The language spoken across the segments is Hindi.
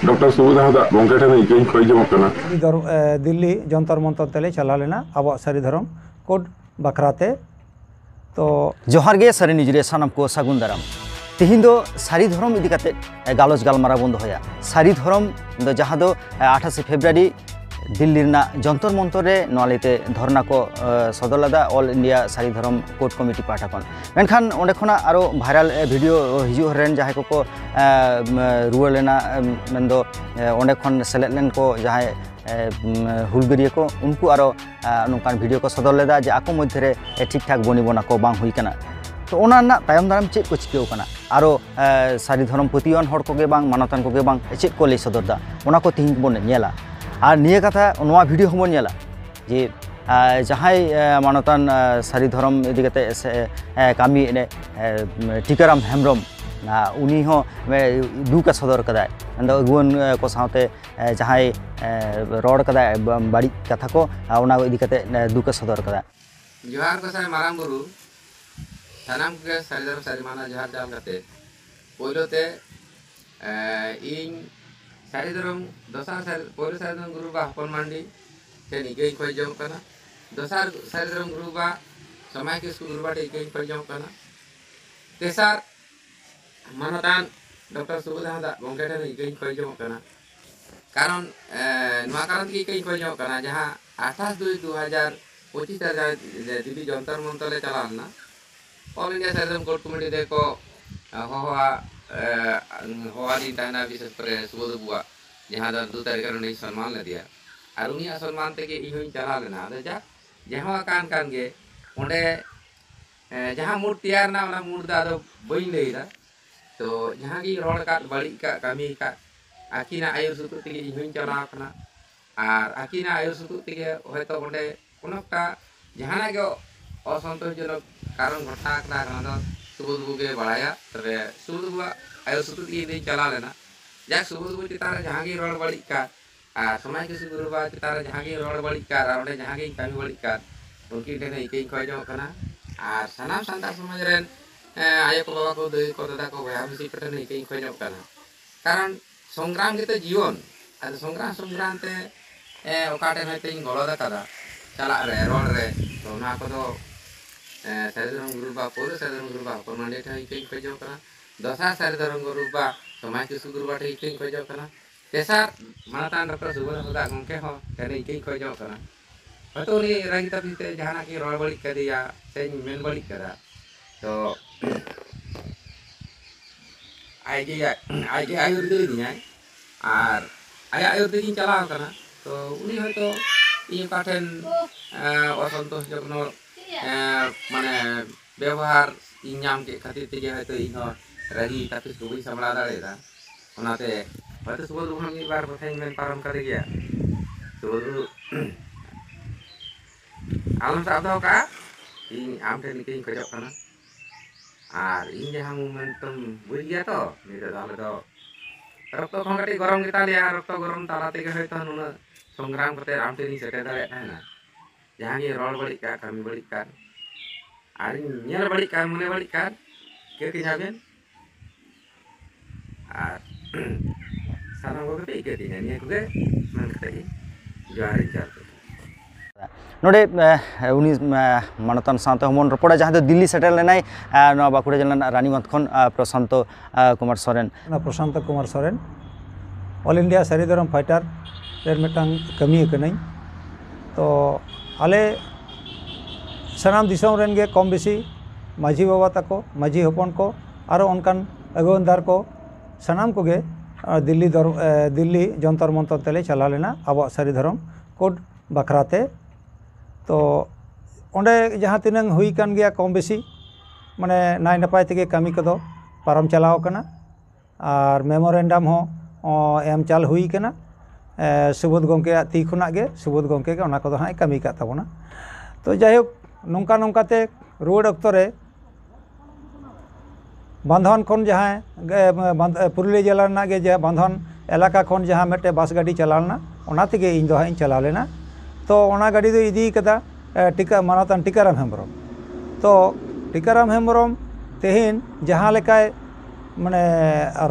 डॉक्टर सुबोध हांसदा गोंके ठेन इकाई खोजमोग कना दिल्ली जंतर मंतर तेले चला लेना अब सारी धर्म कोड बखराते तो जोहार गे सारी निजरे सानाम को सागुन दाराम तिहिन दो सारी धर्म इदी काते गालोच गालमारा बंद होया सारी धर्म दो जहां दो 28 फेब्रुआरी दिल्ली जंतर मंतर रे नोलेते धरना को सदरलादा ऑल इंडिया सारी धर्म कोर्ट कमिटी पाठा खन मेनखान ओंडे खना आरो भाइरल वीडियो हिजु हरेन जहां को रुआ लेना मेनदो ओंडे खन सेलेक्ट लेन को जहां हुलगरिया को उनको आरो नोंकान वीडियो को सदर लेदा जे आको मध्य रे ठीक ठाक बनी बना को बांग हुई कना तो ओना ना तायम दाराम चेक को चिकेव कना आरो सारी धर्म पतियन हर को गे बांग मानतान को गे बांग चेक को ले सदरदा ओना को तिहिन बन नेला और निये कथा नोआ वीडियो हमन नेला जे जहां मानतान सारी धर्म इदी कते कामी ने टीकाराम हेम्ब्रम उनी हो दुका सदर कदा अगुवन को साथे जहां रोड कदा बाड़ी कथा को ओना इदी कते दुका सदर कदा जोहार को साय माराम गुरु सानाम के सारी धर्म सारी माना जोहार जाल कते पोइलोते इन सारी धर्म दोसार पोइलो सारी धर्म गुरु बा हपन मांडी ते निगे खोय जम कना दोसार सारी धर्म गुरु बा समय के गुरु बा निगे खोय जम कना तेसार मानतान डॉक्टर सुबोध हांसदा गोंके ठेन निगे खोय जम कना कारण नोआ कारण की इकाई खोय जम कना जहां 28/2/2025 दिल्ली जंतर मंतर ले चलाना ऑल इंडिया सारी धर्म कोर्ट कमिटी दे को होवा दिन तहना विशेष कर सुबोध बुआ जहां 2 तारीख रे सम्मान ले दिया और उनिया सम्मान ते के इहों चला लेना आदे जा जहां कान गे ओंडे जहां मूड तैयार ना ओना मूड दा दो बई लेदा तो जहां की रोड का बड़ी का कमी का आकिना आयु सुतु ते इहों चला कना और आकिना आयु सुतु ते होयतो ओंडे कोनोटा जहां के असंतोषजनक कारण घटना कना सुबोध बुगे बढ़ाया तबे सुबोध बुआ आयो सुतु दी चला लेना जा सुबोध बु चितार जहां की रोड बड़ी का आ समय के गुरु बा चितार जहां की रोड बड़ी का और जहां की कमी बड़ी का उनकी ठेन इके खोय जो कना और सनाम संतार समाज रेन आयो को बाबा को दई को दादा को भया मिसी ठेन इके खोय जो कना कारण संग्राम के तो जीवन आ संग्राम ते ओका ठेन हते गलो दा कदा चला रे रोड रे तो ना को दो सारी धर्म गुरु बा पोलो सारी धर्म गुरु बा हपन मांडी ठेन इके खोय जो कना दोसार सारी धर्म गुरु बा समय के गुरु बा ठेन इके खोय जो कना तेसार मानतान डॉक्टर सुबोध हांसदा गोंके हो ठेन इके खोय जो कना हतो उनी रागी तपिते जहाना की रोड बड़ी कर दिया से मेन बड़ी करा तो आगे आयुर दे दिया और आयुर दे चला कना तो उनी हयतो इन काठेन असंतोष जखनो माने व्यवहार इनाम के खातिर ते हयतो इन रागी तपिस को सामला दाड़ेदा ओनाते हयतो सुबोध बुहान एक बार बताई मेन पारम कर गया सुबोध आलम साहब दो का इन आम ठेन के खोजो कना और इन जहां मोमेंटम बुझ गया तो निते दाले दो रक्त खंगटी गरम गिता लिया रक्त गरम ताला ते हयतो नुना संग्राम करते आम ठेन सेटे दाड़े ना जहां की रोड बड़ी का कमी बड़ी का और नेल बड़ी का मने बड़ी का के जाबेन और सारा को के के दिन ने के मन कते जारी जाते नोडे उनी मानतान साथ हमन रपड़ा जहां दिल्ली सेटल लेनाय बाकुड़ा जिला रानीमत खन प्रशांत कुमार सोरेन ऑल इंडिया सारी धर्म फाइटर रे मिटांग कमी कनाई तो आले सनाम दिसम रेन गे कम बेसी माझी बाबा तको माझी हपन को आरो उनकान अगुवनदार को सनाम को गे दिल्ली जंतर मंतर तेले चला लेना अब सारी धर्म कोड बखराते तो ओंडे जहां तिनंग हुई कान गया कम बेसी माने नाय नपाय तेगे कमी कदो पारम चलाव कना और मेमोरेंडम हो एम चाल हुई कना सुबोध गोंके ती खुना गे सुबोध गोंके के ओना कदो हाय कमी का ताबोना तो जायहोक नोंका नोंकाते रुवाड़ अक्तो रे बांधवन खन जहां पुरुलिया जिला ना गे जे बांधवन एलाका खन जहां मेटे बस गाड़ी चलाना ओना तेगे इन दो हाई चला लेना तो ओना गाड़ी दो इदी कदा टिका मानतान टीकाराम हेम्ब्रम तो टीकाराम हेम्ब्रम तेहिन जहां लेकाय माने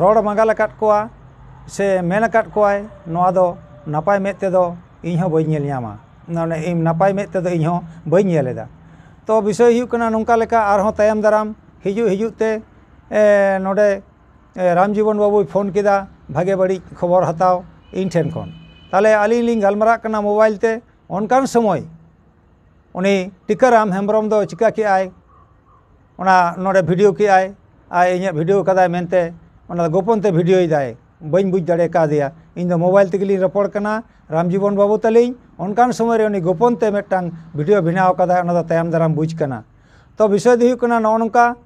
रोड मांगा लकात कोआ से मेन आकाद कोआय नोआ दो नापाय मेद तेदो ᱤᱧ ᱦᱚᱸ ᱵᱟᱹᱧ ᱧᱮᱞ ᱧᱟᱢᱟ ᱢᱟᱱᱮ ᱤᱧ ᱱᱟᱯᱟᱭ ᱢᱮᱫ ᱛᱮᱫᱚ ᱤᱧ ᱦᱚᱸ ᱵᱟᱹᱧ ᱧᱮᱞ ᱮᱫᱟ ᱛᱚ ᱵᱤᱥᱚᱭ ᱦᱩᱭᱩᱜ ᱠᱟᱱᱟ ᱱᱚᱝᱠᱟ ᱞᱮᱠᱟ ᱟᱨᱦᱚᱸ ᱛᱟᱭᱚᱢ ᱫᱟᱨᱟᱢ ᱦᱤᱡᱩᱜ ᱛᱮ ᱱᱚᱰᱮ ᱨᱟᱢᱡᱤᱵᱚᱱ ᱵᱟᱵᱩᱭ ᱯᱷᱳᱱ ᱠᱮᱫᱟ ᱵᱷᱟᱜᱮ ᱵᱟᱹᱲᱤᱡ ᱠᱷᱚᱵᱚᱨ ᱦᱟᱛᱟᱣ ᱤᱧ ᱴᱷᱮᱱ ᱠᱷᱚᱱ ᱛᱟᱦᱞᱮ ᱟᱹᱞᱤᱧ ᱞᱤᱧ ᱜᱟᱞᱢᱟᱨᱟᱜ ᱠᱟᱱᱟ ᱢᱳᱵᱟᱭᱤᱞ ᱛᱮ ᱚᱱᱠᱟᱱ ᱥᱚᱢᱚᱭ ᱩᱱᱤ ᱴᱤᱠᱟᱹᱨᱟᱢ ᱦᱮᱢᱵᱨᱚᱢ ᱫᱚ ᱪᱤᱠᱟ ᱠᱮᱜᱼᱟᱭ ᱚᱱᱟ ᱱᱚᱰᱮ ᱵᱷᱤᱰᱤᱭᱳ ᱠᱮᱜᱼᱟᱭ ᱟᱨ ᱤᱧᱟᱹᱜ ᱵᱷᱤᱰᱤᱭᱳ ᱠᱟᱫᱟᱭ ᱢᱮᱱᱛᱮ ᱚᱱᱟ ᱜᱳᱯᱚᱱ ᱛᱮ ᱵᱷᱤᱰᱤᱭᱳᱭᱮᱫᱟᱭ ᱵᱟᱹᱧ ᱵᱩᱡᱽ ᱫᱟᱲᱮ ᱠᱟᱣᱫᱮᱭᱟ ᱤᱧ ᱫᱚ ᱢᱳᱵᱟᱭᱤᱞ ᱛᱮᱜᱮᱞᱤᱧ ᱨᱚᱯᱚᱲ ᱠᱟᱱᱟ ᱨᱟᱢᱡᱤᱵᱚᱱ ᱵᱟᱵᱩ ᱛᱟᱹᱞᱤᱧ ᱚᱱᱠᱟन ᱥᱚᱢᱚᱭ ᱨᱮ ᱩᱱᱤ ᱜᱳᱯᱚᱱ te ᱢᱤᱫᱴᱟᱝ ᱵᱷᱤᱰᱤᱭᱳ ᱵᱮᱱᱟᱣ ᱠᱟᱫᱟᱭ ᱚᱱᱟ ᱫᱚ ᱛᱟᱭᱚᱢ ᱫᱟᱨᱟᱢ ᱵᱩᱡᱽ ᱠᱟᱱᱟ ᱛᱚ ᱵᱤᱥᱚᱭ ᱫᱚ ᱦᱩᱭᱩᱜ ᱠᱟᱱᱟ ᱱᱚᱜᱼᱚ ᱱᱚᱝᱠᱟ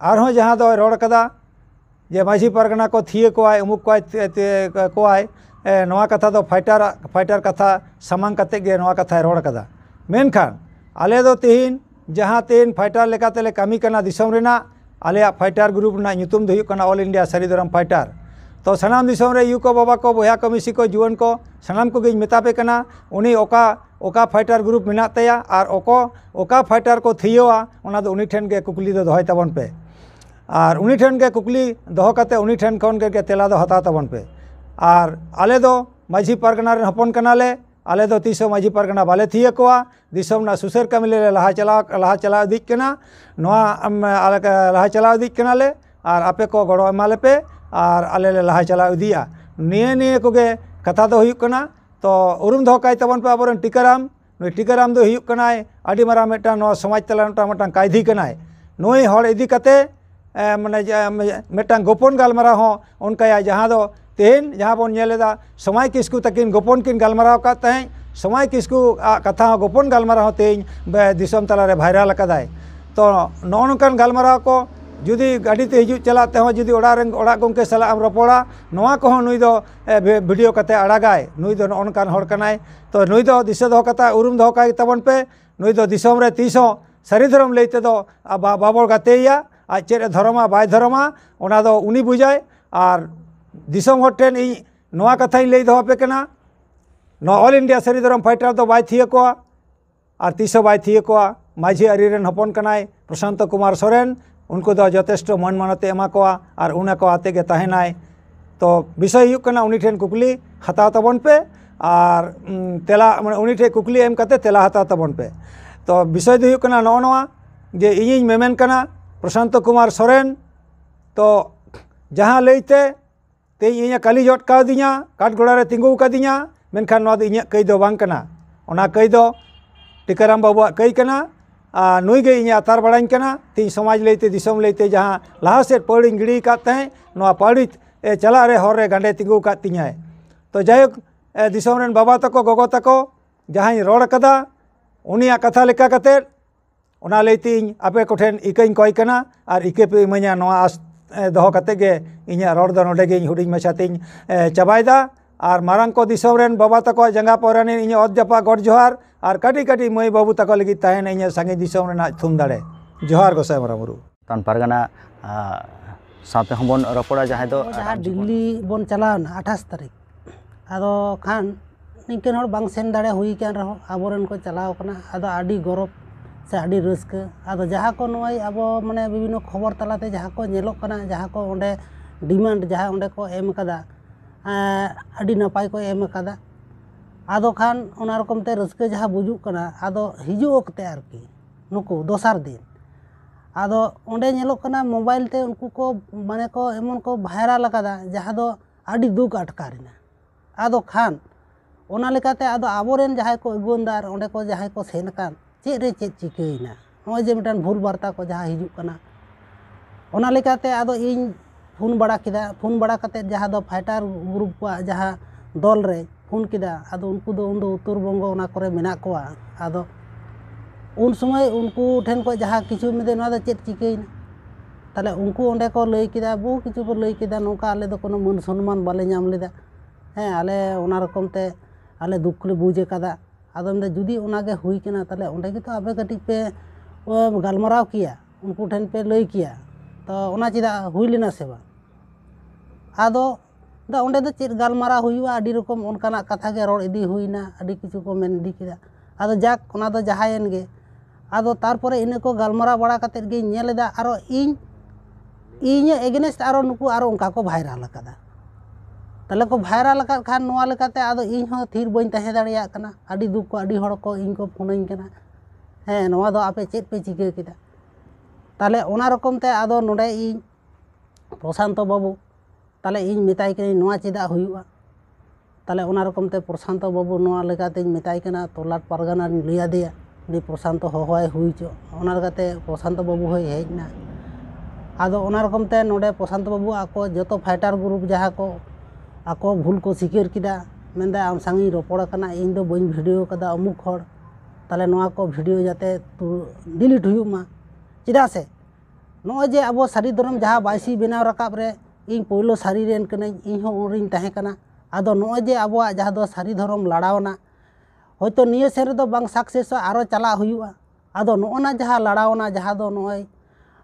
ᱟᱨᱦᱚᱸ ᱡᱟᱦᱟᱸ ᱫᱚᱭ ᱨᱚᱲ ᱠᱟᱫᱟ ᱡᱮ ᱢᱟᱹᱡᱷᱤ ᱯᱟᱨᱜᱟᱱᱟ ᱠᱚ ᱛᱷᱤᱭᱟᱹ ᱠᱚᱣᱟᱭ ᱩᱢᱩᱠ ᱠᱚᱣᱟᱭ ᱱᱚᱣᱟ ᱠᱟᱛᱷᱟ ᱫᱚ ᱯᱷᱟᱭᱴᱟᱨ ᱠᱟᱛᱷᱟ ᱥᱟᱢᱟᱝ ᱠᱟᱛᱮ ᱜᱮ ᱱᱚᱣᱟ ᱠᱟᱛᱷᱟᱭ ᱨᱚᱲ ᱠᱟᱫᱟ ᱢᱮᱱᱠᱷᱟᱱ ᱟᱞᱮ ᱫᱚ ᱛᱮᱦᱮᱧ ᱡᱟᱦᱟᱸ ᱛᱮᱦᱮᱧ ᱯᱷᱟᱭᱴᱟᱨ ᱞᱮᱠᱟᱛᱮᱞᱮ ᱠᱟᱹᱢᱤ ᱠᱟᱱᱟ ᱫᱤᱥᱚᱢ ᱨᱮᱱᱟᱜ ᱟᱞᱮᱭᱟᱜ ᱯᱷᱟᱭᱴᱟर ᱜᱨᱩᱯ ᱨᱮᱱᱟᱜ ᱧᱩᱛᱩᱢ ᱫᱚ ᱦᱩᱭᱩᱜ ᱠᱟᱱᱟ ᱚᱞ ᱤন্ডিয়া ᱥᱟᱹᱨᱤ ᱫᱷᱚᱨᱚᱢ ᱯᱷᱟᱭᱴᱟর तो सानाम दिसोम रे यू को बाबा को बया को मिसी को जुआन को सानाम को गिन मेतापे कना उनी ओका फाइटर ग्रुप मेना तया और ओका फाइटर को थियोआ ओना दो उनी ठेन के कुकली दो दोहय तबन पे और उनी ठेन के कुकली दोह कते उनी ठेन खन के तेला दो हता तबन पे और आले दो माझी पारगना रे हपन कनाले आले दो तीसो माझी पारगना बाले थिये कोआ दिसोम ना सुसर कमिले लहा चला दिक कना नोआ लहा चला दिक कनाले और आपे को गड़ो एमाले पे और आले लहा चला इदिया निये कोगे कथा दो हुयुक कना तो उरुम दो काय तबन पे आबोरन टीकाराम दो हुयुक कनाय आडी मारा मेटा नो समाज तला मेटा कायधी कनाय नोई हर इदी कते माने मेटा गोपन गालमारा हो उनका जहां दो तेहन जहां बन नेलेदा समय किस्कु तकिन गोपन किन गालमारा का तय समय किस्कु कथा गोपन गालमारा हो तेहन दिसम तला रे भाइराल कदाय तो नौनकान गालमारा को जुदी गाड़ी ते हिजू चलाते हो जुदी ओड़ा गंके साला आम रपोड़ा नोआ को नुई दो वीडियो कते अड़ागाय नुई दो नौनकान हर कनाय तो नुई दो दिशा दो कता उरुम दो काय तबन पे नुई दो दिसम रे तीसो सारी धर्म लेते दो बाबोर गातेया आज चेरे धर्मा बाय धर्मा ओना दो उनी बुझाय और दिसम हर ठेन इ नोआ कथाई लई दो पे कना नो ऑल इंडिया सारी धर्म फाइटर दो बाय थिए कोआ और तीसो बाय थिए कोआ माझी अरी रेन हपन कनाय प्रशांत कुमार सोरेन उनको दो यथेष्ट मन मानते एमा कोआ और उना को आते के तहनाय तो विषय हुयुक कना उनी ठेन कुकली हताव तबन पे और तेला माने उनी ठे कुकली एम कते तेला हताव तबन पे तो विषय दो हुयुक कना नोआ जे इᱧिᱧ मेमेन कना प्रशांत कुमार सोरेन तो जहाँ लईते ते इᱧ काली जट कादिया काटगोड़ा रे तिंगु कादिया मेनखान नोआ दो इᱧ कई दो बांग कना ओना कई दो टीकाराम बाबुआ कई कना नुई गे इन आतार बड़ाई कना तीन समाज लेते दिसम लेते जहाँ लहा सेट पौड़ी गिड़ी काते पौड़ी चला रे हर रे गांडे तिंगु कातियाय तो जायक दिसम रेन बाबा तको गोगो तको जहाँ रोड़ कदा उनिया कथा लेका कते ओना लेते आपे कोठेन इकाई कय कना और इके पे इमाया नोआ आस दोहो कते गे इᱧ रोड़ दो नोडे गे हुडिंग मछातेኝ चबायदा और मारांग को दिसम रेन बाबा तको जंगा पौरानी इन अद जपा गड जोहार और कटी कटी मई बाबू तक लगी तहन इन संगे दिसम रेना थुम दाड़े जोहार गोसाई मरामुरु तान पारगाना साथे हमबन रपड़ा जहां दो दिल्ली बन चलावना 28 तारीख आदो खान निकन हर बांग सेन दाड़े हुई कान रहो आबोरन को चलाव कना आदो आडी गौरव से आडी रस्क आदो जहां को नोई आबो माने विभिन्न खबर तलाते जहां को नेलो कना जहां को ओंडे डिमांड जहां ओंडे को एम कदा आडी नपाय को एम कदा आदो खान ओना रकम ते रस्क जहां बुजुक कना आदो हिजु ओक्ते आरकी नुकु दोसार दिन आदो ओंडे नेलो कना मोबाइल ते उनको को माने को एमन को भाइराल कदा जहां दो आडी दुख अटकारिना आदो खान ओना लेकाते आदो आबोरेन जहां को अगुनदार ओंडे को जहां को सेन कान चे रे चे चिकैना नय जे मिटान भूल बार्ता को जहां हिजु कना ओना लेकाते आदो इन फोन बड़ा किदा फोन बड़ा कते जहां दो फाइटर ग्रुप को जहां दल रे फोन किदा आदो उनको दो उत्तर बंग ओना करे मेना कोआ आदो उन समय उनको ठेन को जहां किछु मिदे ना चेत चिकैना ताले उनको ओंडे को लई किदा बहु किछु को लई किदा नोका आले दो कोनो मन सम्मान बाले नाम लेदा हे आले ओना रकम ते आले दुख ले बुझे कदा आदो में जुदी ओना गे हुई केना ताले ओंडे के तो आबे कटी पे गालमाराव किया उनको ठेन पे लई किया तो ओना चिदा हुई लेना सेवा आदो दा ओंडे दो चेत गालमारा हुईवा आडी रकम ओनकाना कथा गे रोड इदी हुईना आडी किछु को मेन इदी किदा आदो जाक ओना दो जहायन गे आदो तारपरे इने को गालमारा बड़ा कते गे नेलेदा आरो इñ एगेनेस्ट आरो नुकु आरो उनका को भाइराल कदा ᱛᱟᱦᱞᱮ ᱠᱚ ᱵᱷᱟᱭᱨᱟᱞ ᱟᱠᱟᱫ ᱠᱷᱟᱱ ᱱᱚᱣᱟ ᱞᱮᱠᱟᱛᱮ ᱟᱫᱚ ᱤᱧ ᱦᱚᱸ ᱛᱷᱤᱨ ᱵᱟᱹᱧ ᱛᱟᱦᱮᱸ ᱫᱟᱲᱮᱭᱟᱜ ᱠᱟᱱᱟ ᱟᱹᱰᱤ ᱫᱩᱠ ᱠᱚ ᱟᱹᱰᱤ ᱦᱚᱲ ᱠᱚ ᱤᱧ ᱠᱚ ᱯᱷᱳᱱᱟᱹᱧ ᱠᱟᱱᱟ ᱦᱮᱸ ᱱᱚᱣᱟ ᱫᱚ ᱟᱯᱮ ᱪᱮᱫ ᱯᱮ ᱪᱤᱠᱟᱹ ᱠᱮᱫᱟ ᱛᱟᱦᱞᱮ ᱚᱱᱟ ᱨᱚᱠᱚᱢ ᱛᱮ ᱟᱫᱚ ᱱᱚᱰᱮ ᱤᱧ ᱯᱨᱚᱥᱟᱱᱛᱚ ᱵᱟᱹᱵᱩ ᱛᱟᱦᱞᱮ ᱤᱧ ᱢᱮᱛᱟᱭ ᱠᱟᱹᱱᱟᱹᱧ ᱱᱚᱣᱟ ᱪᱮᱫᱟᱜ ᱦᱩᱭᱩᱜᱼᱟ ᱛᱟᱦᱞᱮ ᱚᱱᱟ ᱨᱚᱠᱚᱢ ᱛᱮ ᱯᱨᱚᱥᱟᱱᱛᱚ ᱵᱟᱹᱵᱩ ᱱᱚᱣᱟ ᱞᱮᱠᱟᱛᱮᱧ ᱢᱮᱛᱟᱭ ᱠᱟᱱᱟ ᱛᱚᱞᱟᱴ ᱯᱟᱨᱜᱟᱱᱟᱧ ᱞᱟᱹᱭ ᱟᱫᱮᱭᱟ ᱩᱱᱤ ᱯᱨᱚᱥᱟᱱᱛᱚ ᱦᱚᱦᱚᱭ ᱦᱩᱭ ᱪᱚ ᱚᱱᱟ ᱞᱮᱠᱟᱛᱮ ᱯᱨᱚᱥᱟᱱᱛᱚ ᱵᱟᱹᱵᱩ ᱦᱚᱸᱭ ᱦᱮᱡ ᱮᱱᱟ ᱟᱫᱚ ᱚᱱᱟ ᱨᱚᱠᱚᱢ ᱛᱮ ᱱᱚᱰᱮ ᱯᱨᱚᱥᱟᱱᱛᱚ ᱵᱟᱹᱵᱩ ᱟᱠᱚ ᱡᱚᱛᱚ ᱯᱷᱟᱭᱴᱟᱨ ᱜᱨᱩᱯ ᱡᱟᱦᱟᱸ ᱠᱚ ᱟᱠᱚ ᱵᱷᱩᱞ ᱠᱚ ᱥᱤᱠᱟᱹᱨ ᱠᱮᱫᱟ ᱢᱮᱱᱫᱟ ᱟᱢ ᱥᱟᱝᱤᱧ ᱨᱚᱯᱚᱲ ᱟᱠᱟᱱᱟ ᱤᱧ ᱫᱚ ᱵᱟᱹᱧ ᱵᱷᱤᱰᱤᱭᱳ ᱠᱟᱫᱟ ᱚᱢᱩᱠ ᱦᱚᱲ ᱛᱟᱦᱞᱮ ᱱᱚᱣᱟ ᱠᱚ ᱵᱷᱤᱰᱤᱭᱳ ᱡᱟᱛᱮ ᱰᱤᱞᱤᱴ ᱦᱩᱭᱩᱜ ᱢᱟ ᱪᱮᱫᱟᱜ ᱥᱮ ᱱᱚᱜᱼᱚᱭ ᱡᱮ ᱟᱵᱚ ᱥᱟᱹᱨᱤ ᱫᱷᱚᱨᱚᱢ ᱡᱟᱦᱟᱸ ᱵᱟᱭᱥᱤ ᱵᱮᱱᱟᱣ ᱨᱟᱠᱟᱵ ᱨᱮ ᱤᱧ ᱯᱳᱭᱞᱳ ᱥᱟᱹᱨᱤ ᱨᱮᱱ ᱠᱟᱹᱱᱟᱹᱧ ᱤᱧ ᱦᱚᱸ ᱩᱱᱨᱤᱧ ᱛᱟᱦᱮᱸ ᱠᱟᱱᱟ ᱟᱫᱚ ᱱᱚᱜᱼᱚᱭ ᱡᱮ ᱟᱵᱚᱣᱟᱜ ᱡᱟᱦᱟᱸ ᱫᱚ ᱥᱟᱹᱨᱤ ᱫᱷᱚᱨᱚᱢ ᱞᱟᱲᱟᱣᱱᱟ ᱦᱚᱭᱛᱳ ᱱᱤᱭᱟᱹ ᱥᱮᱱ ᱨᱮᱫᱚ ᱵᱟᱝ ᱥᱟᱠᱥᱮᱥᱚᱜᱼᱟ ᱟᱨᱚ ᱪᱟᱞᱟᱜ ᱦᱩᱭᱩᱜᱼᱟ ᱟᱫᱚ ᱱᱚᱜᱼᱚᱱᱟ ᱡᱟᱦᱟᱸ ᱞᱟᱲᱟᱣᱱᱟ ᱡᱟᱦᱟᱸ ᱫᱚ ᱱᱚᱜᱼᱚᱭ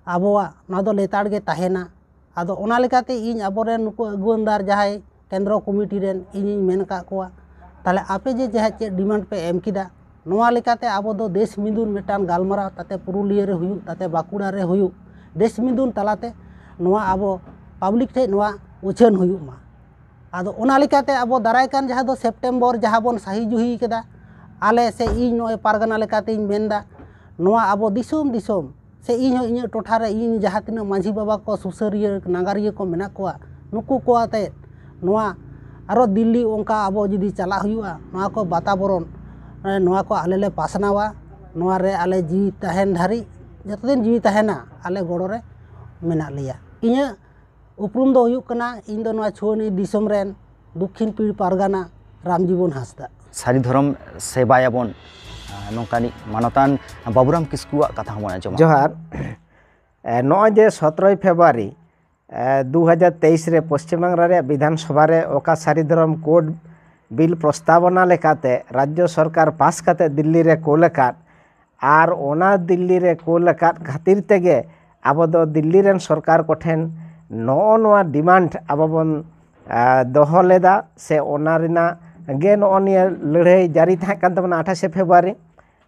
ᱟᱵᱚᱣᱟᱜ ᱱᱚᱣᱟ ᱫᱚ ᱞᱮᱛᱟᱲ ᱜᱮ ᱛᱟᱦᱮᱱᱟ ᱟᱫᱚ ᱚᱱᱟ ᱞᱮᱠᱟᱛᱮ ᱤᱧ ᱟᱵᱚᱨᱮᱱ ᱱᱩᱠᱩ ᱟᱹᱜᱩᱣᱟᱹᱱᱫᱟᱨ ᱡᱟᱦᱟᱸᱭ ᱠᱮᱱᱫᱨᱚ ᱠᱚᱢᱤᱴᱤ ᱨᱮᱱ ᱤᱧᱤᱧ ᱢᱮᱱ ᱟᱠᱟᱫ ᱠᱚᱣᱟ ᱛᱟᱦᱞᱮ ᱟᱯᱮ ᱡᱮ ᱡᱟᱦᱟᱸ ᱪᱮᱫ ᱰᱤᱢᱟᱱᱰ ᱯᱮ ᱮᱢ ᱠᱮᱫᱟ ᱱᱚᱣᱟ ᱞᱮᱠᱟᱛᱮ ᱟᱵᱚ ᱫᱚ ᱫᱮᱥ ᱢᱤᱫᱩᱱ ᱢᱤᱫᱴᱟᱝ ᱜᱟᱞᱢᱟᱨᱟᱣ ᱛᱟᱛᱮ ᱯᱩᱨᱩᱞᱤᱭᱟᱹ ᱨᱮ ᱦᱩᱭᱩᱜ ᱛᱟᱛᱮ ᱵᱟᱸᱠᱩᱲᱟ ᱨᱮ ᱦᱩᱭᱩᱜ ᱫᱮᱥ ᱢᱤᱫᱩᱱ ᱛᱟᱞᱟᱛᱮ ᱱᱚᱣᱟ ᱟᱵᱚ ᱯᱟᱵᱽᱞᱤᱠ ᱴᱷᱮᱡ ᱱᱚᱣᱟ ᱩᱪᱷᱟᱹᱱ ᱦᱩᱭᱩᱜ ᱢᱟ ᱟᱫᱚ ᱚᱱᱟ ᱞᱮᱠᱟᱛᱮ ᱟᱵᱚ ᱫᱟᱨᱟᱭ ᱠᱟᱱ ᱡᱟᱦᱟᱸ ᱫᱚ ᱥᱮᱯᱴᱮᱢᱵᱚᱨ ᱡᱟᱦᱟᱸ ᱵᱚᱱ ᱥᱟᱦᱤ ᱡᱩᱦᱤ ᱠᱟᱫᱟ ᱟᱞᱮ ᱥᱮ ᱤᱧ ᱱᱚᱜᱼᱚᱭ ᱯᱟᱨᱜᱟᱱᱟ ᱞᱮᱠᱟᱛᱮᱧ ᱢᱮᱱᱫᱟ ᱱᱚᱣᱟ ᱟᱵᱚ ᱫᱤᱥᱚᱢ ᱫᱤᱥᱚᱢ ᱥᱮ ᱤᱧ ᱦᱚᱸ ᱤᱧᱟᱹᱜ ᱴᱚᱴᱷᱟᱨᱮ ᱤᱧ ᱡᱟᱦᱟᱸ ᱛᱤᱱᱟᱹᱜ ᱢᱟᱺᱡᱷᱤ ᱵᱟᱵᱟ ᱠᱚ ᱥᱩᱥᱟᱹᱨᱤᱭᱟᱹ ᱱᱟᱜᱟᱨᱤᱭᱟᱹ ᱠᱚ ᱢᱮᱱᱟᱜ ᱠᱚᱣᱟ ᱱᱩᱠᱩ ᱠᱚ ᱟᱛᱮ ᱱᱚᱣᱟ ᱟᱨᱚ ᱫᱤল্ᱞᱤ ᱚᱱᱠᱟ ᱟᱵᱚ ᱡᱩᱫᱤ ᱪᱟᱞᱟᱜ ᱦᱩᱭᱩᱜᱼᱟ ᱱᱚᱣᱟ ᱠᱚ ᱵᱟᱛᱟᱵᱚᱨᱚᱱ ᱱᱚᱣᱟ ᱠᱚ ᱟᱞᱮ ᱞᱮ ᱯᱟᱥᱱᱟᱣᱟ ᱱᱚᱣᱟ ᱨᱮ ᱟᱞᱮ ᱡᱤᱣᱤ ᱛᱟᱦᱮᱱ ᱫᱷᱟᱹᱨᱤᱡ ᱡᱚᱛᱚᱫᱤᱱ ᱡᱤᱣᱤ ᱛᱟᱦᱮᱱᱟ ᱟᱞᱮ ᱜᱚᱲᱚ ᱨᱮ ᱢᱮᱱᱟᱜ ᱞᱮᱭᱟ ᱤᱧᱟᱹᱜ ᱩᱯᱨᱩᱢ ᱫᱚ ᱦᱩᱭᱩᱜ ᱠᱟᱱᱟ ᱤᱧ ᱫᱚ ᱱᱚᱣᱟ ᱪᱷᱩᱣᱟᱹᱱᱤ ᱫᱤᱥᱚᱢ ᱨᱮᱱ ᱫᱚᱠᱠᱷᱤᱱ ᱯᱤᱲ ᱯᱟᱨᱜᱟᱱᱟ ᱨᱟᱢᱡᱤᱵᱚᱱ ᱦᱟᱸᱥᱫᱟ ᱥᱟᱹᱨᱤ ᱫᱷᱚᱨᱚᱢ ᱥᱮᱵᱟᱭᱟᱵᱚᱱ ᱱᱚᱝᱠᱟᱱᱤᱡ ᱢᱟᱱᱚᱛᱟᱱ ᱵᱟᱵᱩᱨᱟᱢ ᱠᱤᱥᱠᱩᱣᱟᱜ ᱠᱟᱛᱷᱟ ᱦᱚᱸᱵᱚᱱ ᱟᱸᱡᱚᱢᱟ ᱡᱚᱦᱟᱨ ᱱᱚᱜᱼᱚᱭ ᱡᱮ 17 ᱯᱷᱮᱵᱨᱩᱣᱟᱨᱤ 2023 ᱨᱮ ᱯᱚᱥᱪᱤᱢ ᱵᱟᱝলা ᱨᱮᱭᱟᱜ ᱵᱤᱫᱷᱟᱱᱥᱚᱵᱷᱟ ᱨᱮ ᱚᱠᱟ ᱥᱟᱹᱨᱤ ᱫᱷᱚᱨᱚᱢ ᱠᱳᱰ ᱵᱤᱞ ᱯᱨᱚᱥᱛᱟᱵᱚᱱᱟ লেখাতে রাজ্য সরকার পাস কাতে দিল্লি রে কোল আকাত আর ওনা দিল্লি রে কোল আকাত খাতির তেগে আবো দো দিল্লি রেন সরকার কোঠেন ᱱᱚᱜᱼᱚ ᱱᱚᱣᱟ ᱰᱤᱢᱟᱱᱰ ᱟᱵᱚ ᱵᱚᱱ ᱫᱚᱦᱚ ᱞᱮᱫᱟ ᱥᱮ ᱚᱱᱟ ᱨᱮᱱᱟᱜ ᱜᱮ ᱱᱚᱜᱼᱚ ᱱᱤᱭᱟᱹ ᱞᱟᱹᱲᱦᱟᱹᱭ ᱡᱟᱹᱨᱤ ᱛᱟᱦᱮᱸ ᱠᱟᱱ ᱛᱟᱵᱚᱱᱟ 28 ᱯᱷᱮᱵᱨᱩᱣᱟᱨᱤ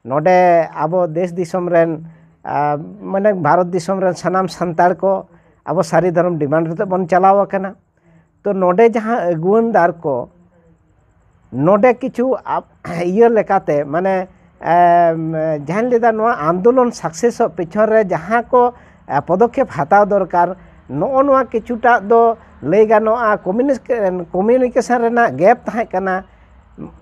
ᱱᱚᱰᱮ ᱟᱵᱚ ᱫᱮᱥ ᱫᱤᱥᱚᱢ ᱨᱮᱱ ᱢᱟᱱᱮ ᱵᱷᱟᱨᱚᱛ ᱫᱤᱥᱚᱢ ᱨᱮᱱ ᱥᱟᱱᱟᱢ ᱥᱟᱱᱛᱟᱲ ᱠᱚ ᱟᱵᱚ ᱥᱟᱹᱨᱤ ᱫᱷᱚᱨᱚᱢ ᱰᱤᱢᱟᱱᱰ ᱠᱟᱛᱮ ᱵᱚᱱ ᱪᱟᱞᱟᱣ ᱟᱠᱟᱱᱟ ᱛᱚ ᱱᱚᱰᱮ ᱡᱟᱦᱟᱸ ᱟᱹᱜᱩᱣᱟᱹᱱᱫᱟᱨ ᱠᱚ ᱱᱚᱰᱮ ᱠᱤᱪᱷᱩ ᱤᱭᱟᱹ ᱞᱮᱠᱟᱛᱮ ᱢᱟᱱᱮ ᱡᱟᱦᱟᱸ ᱞᱮᱫᱟ ᱱᱚᱣᱟ ᱟᱱᱫᱳᱞᱚᱱ ᱥᱟᱠᱥᱮᱥᱚᱜ ᱯᱮᱪᱷᱚᱱ ᱨᱮ ᱡᱟᱦᱟᱸ ᱠᱚ ᱯᱚᱫᱚᱠᱷᱮᱯ ᱦᱟᱛᱟᱣ ᱫᱚᱨᱠᱟর ᱱᱚᱜᱼᱚ ᱱᱚᱣᱟ ᱠᱤᱪᱷᱩᱴᱟᱜ ᱫᱚ ᱞᱟᱹᱭ ᱜᱟᱱᱚᱜᱼᱟ ᱠᱚᱢᱤউনিᱠᱮᱥᱚᱱ ᱨᱮᱱᱟᱜ ᱜᱮᱯ ᱛᱟᱦᱮᱸ ᱠᱟᱱᱟ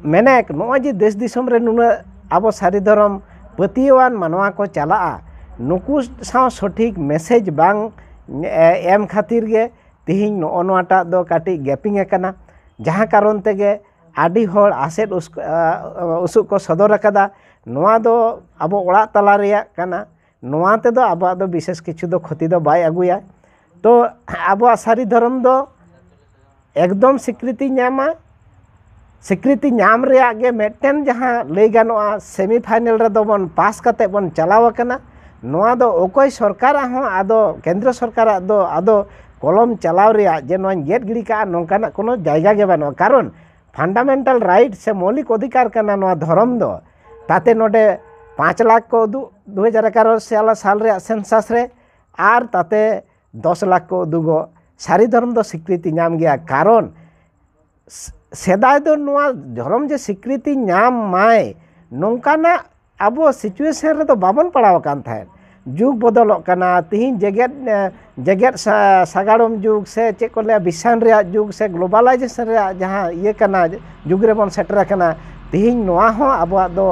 ᱢᱮᱱᱮᱠ ᱱᱚᱜᱼᱚᱭ ᱡᱮ ᱫᱮᱥ ᱫᱤᱥᱚᱢ ᱨᱮ ᱱᱩᱱᱟᱹᱜ ᱟᱵᱚ ᱥᱟᱹᱨᱤ ᱫᱷᱚᱨᱚᱢ ᱯᱟᱹᱛᱭᱟᱹᱣᱟᱱ ᱢᱟᱱᱣᱟ ᱠᱚ ᱪᱟᱞᱟᱜᱼᱟ ᱱᱩᱠᱩ ᱥᱟᱶ ᱥᱚᱴᱷᱤᱠ ᱢᱮᱥᱮᱡ ᱵᱟᱝ ᱮᱢ ᱠᱷᱟᱹᱛᱤᱨ ᱜᱮ ᱛᱤᱦᱤᱧ ᱱᱚᱜᱼᱚ ᱱᱚᱣᱟᱴᱟᱜ ᱫᱚ ᱠᱟᱹᱴᱤᱡ ᱜᱮᱯᱤᱝ ᱟᱠᱟᱱᱟ ᱡᱟᱦᱟᱸ ᱠᱟᱨᱚᱱ ᱛᱮᱜᱮ ᱟᱹᱰᱤ ᱦᱚᱲ ᱟᱥᱮᱫ ᱩᱥᱩᱜ ᱠᱚ ᱥᱚᱫᱚᱨ ᱟᱠᱟᱫᱟ ᱱᱚᱣᱟ ᱫᱚ ᱟᱵᱚ ᱚᱲᱟᱜ ᱛᱟᱞᱟ ᱨᱮᱭᱟᱜ ᱠᱟᱱᱟ ᱱᱚᱣᱟ ᱛᱮᱫᱚ ᱟᱵᱚᱣᱟᱜ ᱫᱚ ᱵᱤশেষ ᱠᱤᱪᱷᱩ ᱫᱚ ᱠᱷᱚᱛᱤ ᱫᱚ ᱵᱟᱭ ᱟᱹᱜᱩᱭᱟ ᱛᱚ ᱟᱵᱚᱣᱟᱜ ᱥᱟᱹᱨᱤ ᱫᱷᱚᱨᱚᱢ ᱫᱚ ᱮᱠᱫᱚᱢ ᱥᱤᱠᱨᱤᱛᱤ ᱧᱟᱢᱟ ᱥᱤᱠᱨᱤᱛᱤ ᱧᱟᱢ ᱨᱮᱭᱟᱜ ᱜᱮ ᱢᱤᱫᱴᱮᱱ ᱡᱟᱦᱟᱸ ᱞᱟᱹᱭ ᱜᱟᱱᱚᱜᱼᱟ ᱥᱮᱢᱤ ᱯᱷᱟᱭᱱᱮᱞ ᱨᱮᱫᱚ ᱵᱚᱱ ᱯᱟᱥ ᱠᱟᱛᱮ ᱵᱚᱱ ᱪᱟᱞᱟᱣ ᱟᱠᱟᱱᱟ ᱱᱚᱣᱟ ᱫᱚ ᱚᱠᱚᱭ ᱥᱚᱨᱠᱟᱨᱟᱜ ᱦᱚᱸ ᱟᱫᱚ ᱠᱮᱱᱫᱨᱚ ᱥᱚᱨᱠᱟᱨᱟᱜ ᱫᱚ ᱟᱫᱚ ᱠᱚᱞᱚᱢ ᱪᱟᱞᱟᱣ ᱨᱮᱭᱟᱜ ᱡᱮ ᱱᱚᱣᱟᱧ ᱜᱮᱫ ᱜᱤᱰᱤ ᱠᱟᱜᱼᱟ ᱱᱚᱝᱠᱟᱱᱟᱜ কোনো জায়গা ᱜᱮ ᱵᱟᱹᱱᱩᱜᱼᱟ কারণ ফান্ডামেন্টাল রাইট সে মৌলিক অধিকার কানা নয়া ধরম দো তাতে নোডে 5 লাখ को 2011 साल रे सेंसास रे আর তাতে 10 লাখ को दुगो सारी धर्म दो स्वीकृति नाम गया कारण सेदाय दो नवा धर्म जे स्वीकृति नाम माय नोंकाना अब सिचुएशन रे तो बाबन पड़ाव कान थाय जुग बदलक काना तिहिन जगत सागाड़म जुग से चे को ले विज्ञान रे जुग से ग्लोबलाइजेशन रे जहां ये काना जुग रे बन सेटर काना तिहिन नवा हो अब दो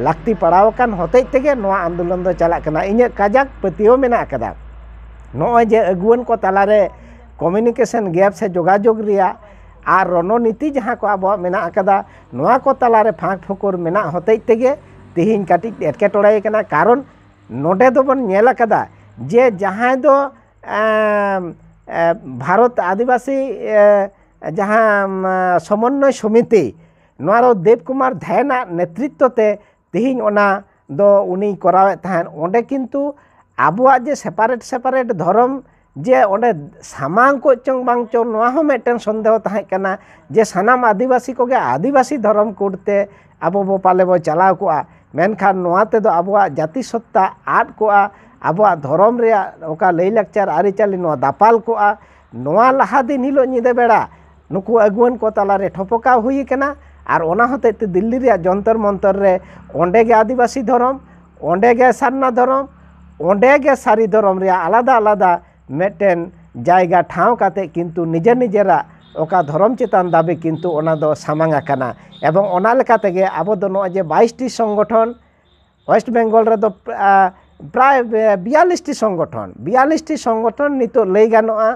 लाक्ति पड़ाव कान होते तेगे नवा आंदोलन दो चला काना इने काजाक पतियो मेना कदा नॉय जे अगुवन को तालारे कम्युनिकेशन गैप से जोगाजोग रिया और रणनीति जहाँ को अब मेना कदा नवा को तालारे फाँक फुकुर मेना होते तेगे तिहिन काटी एटकेटोड़े काना कारण नोडे दो बन नेला कदा जे जहाँ दो भारत आदिवासी जहाँ समन्वय समिति नोरो देव कुमार धायना नेतृत्व ते तिहिन ओना दो उनी करावे तहन ओंडे किंतु आबुआ जे सेपारेट धर्म जे ओंडे सामांग को चंग बांग चो नोआ हो मेटन संदेह ताहे कना जे सानाम आदिवासी को गे आदिवासी धर्म कोडते आबो बो पाले बो चलाव कोआ मेनखान नोआ ते दो आबुआ जाति सत्ता आद कोआ आबुआ धर्म रे ओका लई लेक्चर आरिचाली नोआ दापाल कोआ नोआ लहा दिन हिलो निदे बेड़ा नुकु अगुवन को तालारे ठोपका हुई कना और ओना होते ते दिल्ली रे जंतर मंतर रे ओंडे गे आदिवासी धर्म ओंडे गे सारना धर्म ओंडे गे सारी धर्म रे आलादा आलादा मेटेन जायगा ठाव काते किंतु निजे निजेरा ओका धर्म चेतान दाबी किंतु ओना दो सामांगा कना एवं ओना लेका तेगे आबो दो नो जे 22टी संगठन वेस्ट बेंगल रे दो प्राय 42टी संगठन नितो लई गानोआ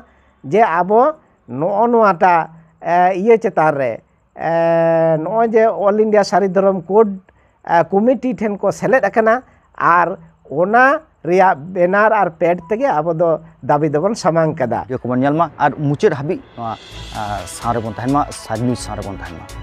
जे आबो नो नोआटा इये चेतान रे नो जे ऑल इंडिया सारी धर्म कोड कमिटी ठेन को सेलेद अकना आर ओना रिया बेनार और पेड तेगे आबो दो दाबी दोबन सामांग कदा जो को ᱧᱮᱞ ᱢᱟ ᱟᱨ ᱢᱩᱪᱟᱹᱫ ᱦᱟᱹᱵᱤᱡ ᱱᱚᱣᱟ ᱥᱟᱶ ᱨᱮᱵᱚᱱ ᱛᱟᱦᱮᱱ ᱢᱟ ᱥᱟᱨᱤ ᱱᱤᱭᱩᱡᱽ ᱥᱟᱶ ᱨᱮᱵᱚᱱ ᱛᱟᱦᱮᱱ ᱢᱟ